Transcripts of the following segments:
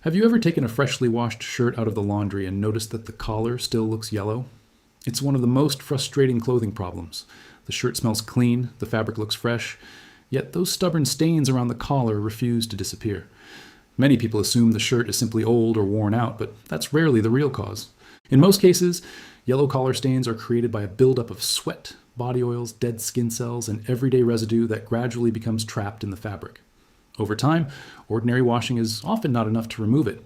Have you ever taken a freshly washed shirt out of the laundry and noticed that the collar still looks yellow? It's one of the most frustrating clothing problems. The shirt smells clean, the fabric looks fresh, yet those stubborn stains around the collar refuse to disappear. Many people assume the shirt is simply old or worn out, but that's rarely the real cause. In most cases, yellow collar stains are created by a buildup of sweat, body oils, dead skin cells, and everyday residue that gradually becomes trapped in the fabric. Over time, ordinary washing is often not enough to remove it.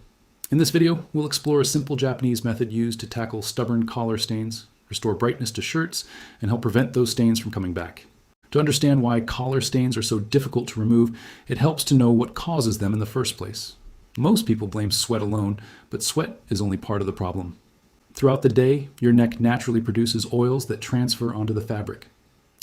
In this video, we'll explore a simple Japanese method used to tackle stubborn collar stains, restore brightness to shirts, and help prevent those stains from coming back. To understand why collar stains are so difficult to remove, it helps to know what causes them in the first place. Most people blame sweat alone, but sweat is only part of the problem. Throughout the day, your neck naturally produces oils that transfer onto the fabric.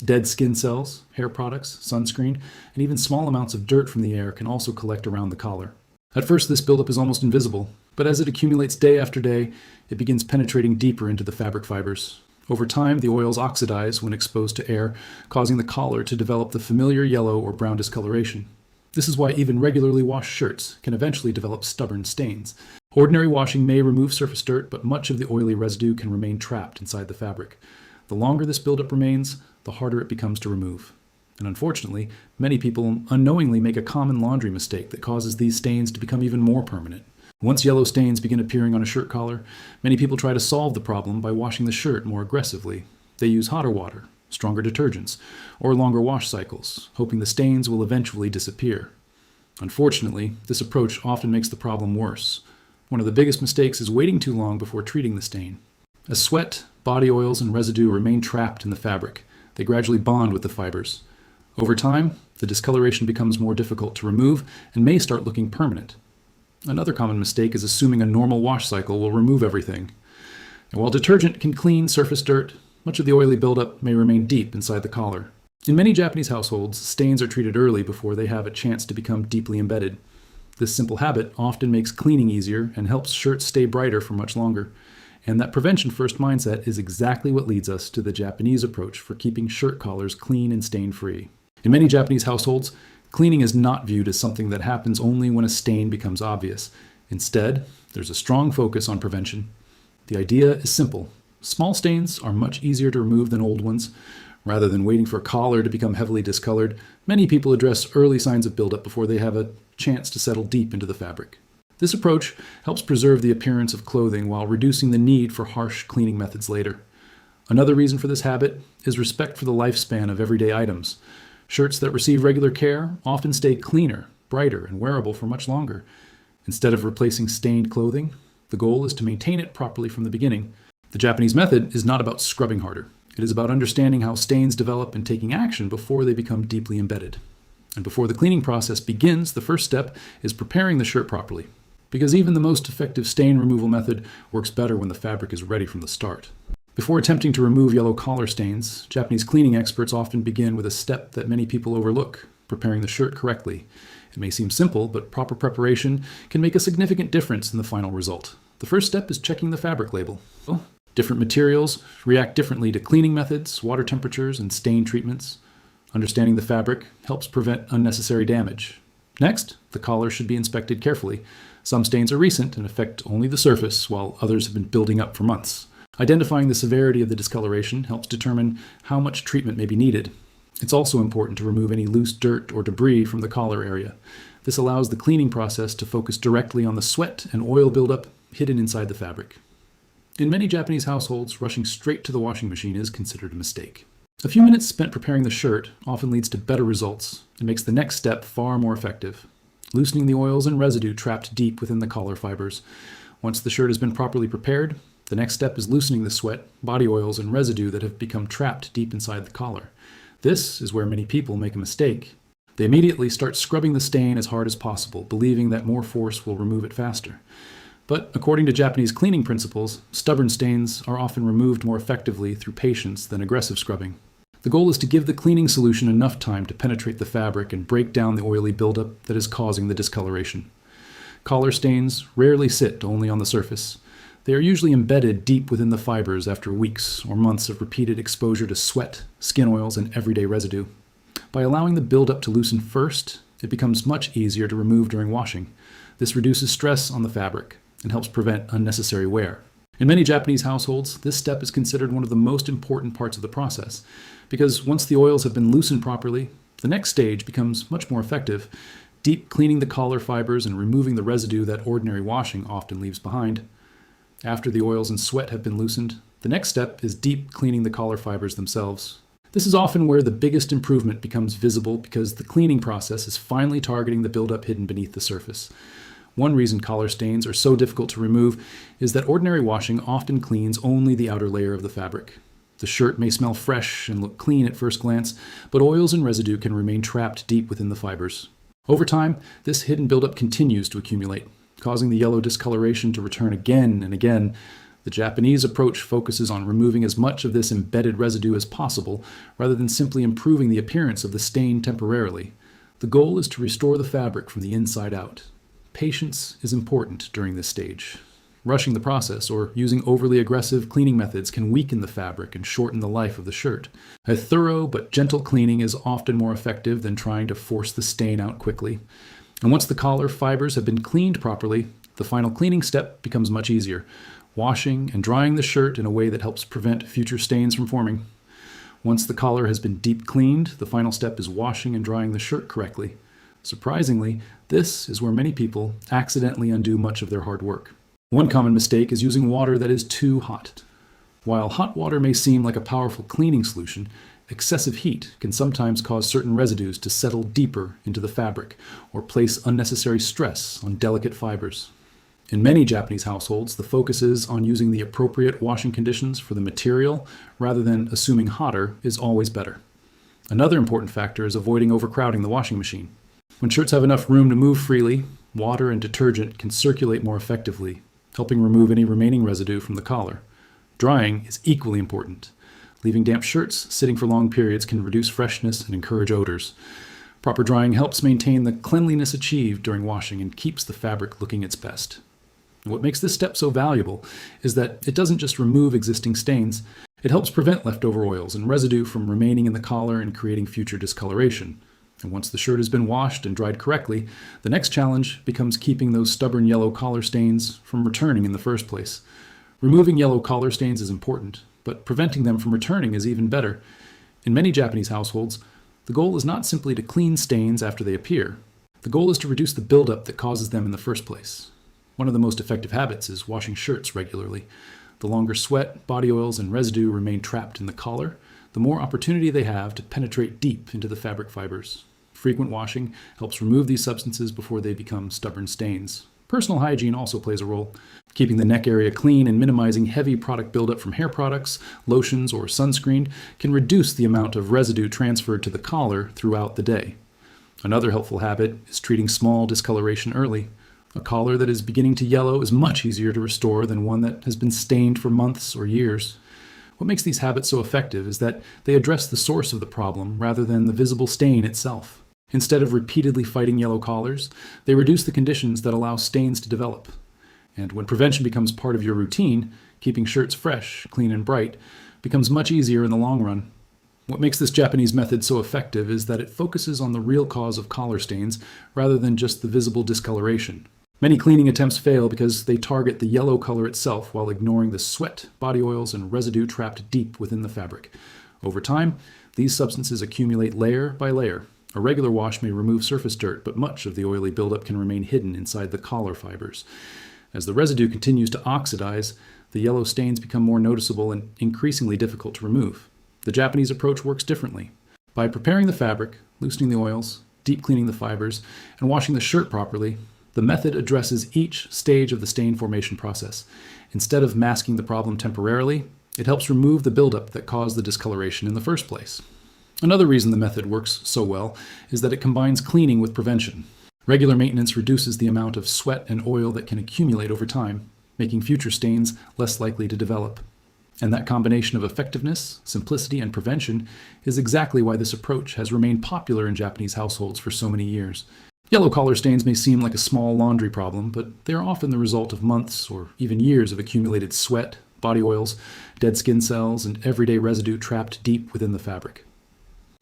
Dead skin cells, hair products, sunscreen, and even small amounts of dirt from the air can also collect around the collar. At first, this buildup is almost invisible, but as it accumulates day after day, it begins penetrating deeper into the fabric fibers. Over time, the oils oxidize when exposed to air, causing the collar to develop the familiar yellow or brown discoloration. This is why even regularly washed shirts can eventually develop stubborn stains. Ordinary washing may remove surface dirt, but much of the oily residue can remain trapped inside the fabric. The longer this buildup remains, the harder it becomes to remove. And unfortunately, many people unknowingly make a common laundry mistake that causes these stains to become even more permanent. Once yellow stains begin appearing on a shirt collar, many people try to solve the problem by washing the shirt more aggressively. They use hotter water, stronger detergents, or longer wash cycles, hoping the stains will eventually disappear. Unfortunately, this approach often makes the problem worse. One of the biggest mistakes is waiting too long before treating the stain. As sweat, body oils, and residue remain trapped in the fabric, they gradually bond with the fibers. Over time, the discoloration becomes more difficult to remove and may start looking permanent. Another common mistake is assuming a normal wash cycle will remove everything. And while detergent can clean surface dirt, much of the oily buildup may remain deep inside the collar. In many Japanese households, stains are treated early before they have a chance to become deeply embedded. This simple habit often makes cleaning easier and helps shirts stay brighter for much longer. And that prevention-first mindset is exactly what leads us to the Japanese approach for keeping shirt collars clean and stain-free. In many Japanese households, cleaning is not viewed as something that happens only when a stain becomes obvious. Instead, there's a strong focus on prevention. The idea is simple. Small stains are much easier to remove than old ones. Rather than waiting for a collar to become heavily discolored, many people address early signs of buildup before they have a chance to settle deep into the fabric. This approach helps preserve the appearance of clothing while reducing the need for harsh cleaning methods later. Another reason for this habit is respect for the lifespan of everyday items. Shirts that receive regular care often stay cleaner, brighter, and wearable for much longer. Instead of replacing stained clothing, the goal is to maintain it properly from the beginning. The Japanese method is not about scrubbing harder. It is about understanding how stains develop and taking action before they become deeply embedded. And before the cleaning process begins, the first step is preparing the shirt properly. Because even the most effective stain removal method works better when the fabric is ready from the start. Before attempting to remove yellow collar stains, Japanese cleaning experts often begin with a step that many people overlook, preparing the shirt correctly. It may seem simple, but proper preparation can make a significant difference in the final result. The first step is checking the fabric label. Different materials react differently to cleaning methods, water temperatures, and stain treatments. Understanding the fabric helps prevent unnecessary damage. Next, the collar should be inspected carefully. Some stains are recent and affect only the surface, while others have been building up for months. Identifying the severity of the discoloration helps determine how much treatment may be needed. It's also important to remove any loose dirt or debris from the collar area. This allows the cleaning process to focus directly on the sweat and oil buildup hidden inside the fabric. In many Japanese households, rushing straight to the washing machine is considered a mistake. A few minutes spent preparing the shirt often leads to better results and makes the next step far more effective. Loosening the oils and residue trapped deep within the collar fibers. Once the shirt has been properly prepared, the next step is loosening the sweat, body oils, and residue that have become trapped deep inside the collar. This is where many people make a mistake. They immediately start scrubbing the stain as hard as possible, believing that more force will remove it faster. But according to Japanese cleaning principles, stubborn stains are often removed more effectively through patience than aggressive scrubbing. The goal is to give the cleaning solution enough time to penetrate the fabric and break down the oily buildup that is causing the discoloration. Collar stains rarely sit only on the surface. They are usually embedded deep within the fibers after weeks or months of repeated exposure to sweat, skin oils, and everyday residue. By allowing the buildup to loosen first, it becomes much easier to remove during washing. This reduces stress on the fabric and helps prevent unnecessary wear. In many Japanese households, this step is considered one of the most important parts of the process, because once the oils have been loosened properly, the next stage becomes much more effective, deep cleaning the collar fibers and removing the residue that ordinary washing often leaves behind. After the oils and sweat have been loosened, the next step is deep cleaning the collar fibers themselves. This is often where the biggest improvement becomes visible because the cleaning process is finally targeting the buildup hidden beneath the surface. One reason collar stains are so difficult to remove is that ordinary washing often cleans only the outer layer of the fabric. The shirt may smell fresh and look clean at first glance, but oils and residue can remain trapped deep within the fibers. Over time, this hidden buildup continues to accumulate, causing the yellow discoloration to return again and again. The Japanese approach focuses on removing as much of this embedded residue as possible, rather than simply improving the appearance of the stain temporarily. The goal is to restore the fabric from the inside out. Patience is important during this stage. Rushing the process or using overly aggressive cleaning methods can weaken the fabric and shorten the life of the shirt. A thorough but gentle cleaning is often more effective than trying to force the stain out quickly. And once the collar fibers have been cleaned properly, the final cleaning step becomes much easier, washing and drying the shirt in a way that helps prevent future stains from forming. Once the collar has been deep cleaned, the final step is washing and drying the shirt correctly. Surprisingly, this is where many people accidentally undo much of their hard work. One common mistake is using water that is too hot. While hot water may seem like a powerful cleaning solution, excessive heat can sometimes cause certain residues to settle deeper into the fabric or place unnecessary stress on delicate fibers. In many Japanese households, the focus is on using the appropriate washing conditions for the material rather than assuming hotter is always better. Another important factor is avoiding overcrowding the washing machine. When shirts have enough room to move freely, water and detergent can circulate more effectively, helping remove any remaining residue from the collar. Drying is equally important. Leaving damp shirts sitting for long periods can reduce freshness and encourage odors. Proper drying helps maintain the cleanliness achieved during washing and keeps the fabric looking its best. And what makes this step so valuable is that it doesn't just remove existing stains, it helps prevent leftover oils and residue from remaining in the collar and creating future discoloration. And once the shirt has been washed and dried correctly, the next challenge becomes keeping those stubborn yellow collar stains from returning in the first place. Removing yellow collar stains is important, but preventing them from returning is even better. In many Japanese households, the goal is not simply to clean stains after they appear. The goal is to reduce the buildup that causes them in the first place. One of the most effective habits is washing shirts regularly. The longer sweat, body oils, and residue remain trapped in the collar, the more opportunity they have to penetrate deep into the fabric fibers. Frequent washing helps remove these substances before they become stubborn stains. Personal hygiene also plays a role. Keeping the neck area clean and minimizing heavy product buildup from hair products, lotions, or sunscreen can reduce the amount of residue transferred to the collar throughout the day. Another helpful habit is treating small discoloration early. A collar that is beginning to yellow is much easier to restore than one that has been stained for months or years. What makes these habits so effective is that they address the source of the problem rather than the visible stain itself. Instead of repeatedly fighting yellow collars, they reduce the conditions that allow stains to develop. And when prevention becomes part of your routine, keeping shirts fresh, clean, and bright becomes much easier in the long run. What makes this Japanese method so effective is that it focuses on the real cause of collar stains rather than just the visible discoloration. Many cleaning attempts fail because they target the yellow color itself while ignoring the sweat, body oils, and residue trapped deep within the fabric. Over time, these substances accumulate layer by layer. A regular wash may remove surface dirt, but much of the oily buildup can remain hidden inside the collar fibers. As the residue continues to oxidize, the yellow stains become more noticeable and increasingly difficult to remove. The Japanese approach works differently. By preparing the fabric, loosening the oils, deep cleaning the fibers, and washing the shirt properly, the method addresses each stage of the stain formation process. Instead of masking the problem temporarily, it helps remove the buildup that caused the discoloration in the first place. Another reason the method works so well is that it combines cleaning with prevention. Regular maintenance reduces the amount of sweat and oil that can accumulate over time, making future stains less likely to develop. And that combination of effectiveness, simplicity, and prevention is exactly why this approach has remained popular in Japanese households for so many years. Yellow collar stains may seem like a small laundry problem, but they are often the result of months or even years of accumulated sweat, body oils, dead skin cells, and everyday residue trapped deep within the fabric.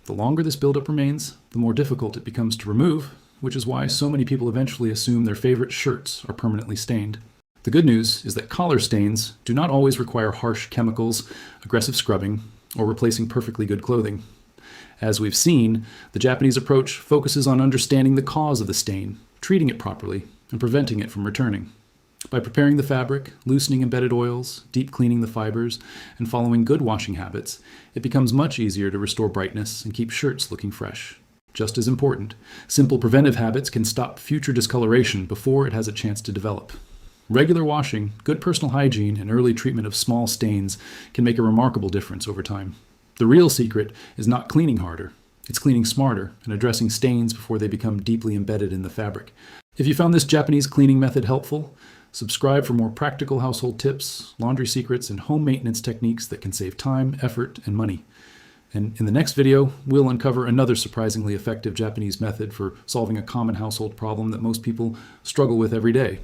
The longer this buildup remains, the more difficult it becomes to remove, which is why so many people eventually assume their favorite shirts are permanently stained. The good news is that collar stains do not always require harsh chemicals, aggressive scrubbing, or replacing perfectly good clothing. As we've seen, the Japanese approach focuses on understanding the cause of the stain, treating it properly, and preventing it from returning. By preparing the fabric, loosening embedded oils, deep cleaning the fibers, and following good washing habits, it becomes much easier to restore brightness and keep shirts looking fresh. Just as important, simple preventive habits can stop future discoloration before it has a chance to develop. Regular washing, good personal hygiene, and early treatment of small stains can make a remarkable difference over time. The real secret is not cleaning harder. It's cleaning smarter and addressing stains before they become deeply embedded in the fabric. If you found this Japanese cleaning method helpful, subscribe for more practical household tips, laundry secrets, and home maintenance techniques that can save time, effort, and money. And in the next video, we'll uncover another surprisingly effective Japanese method for solving a common household problem that most people struggle with every day.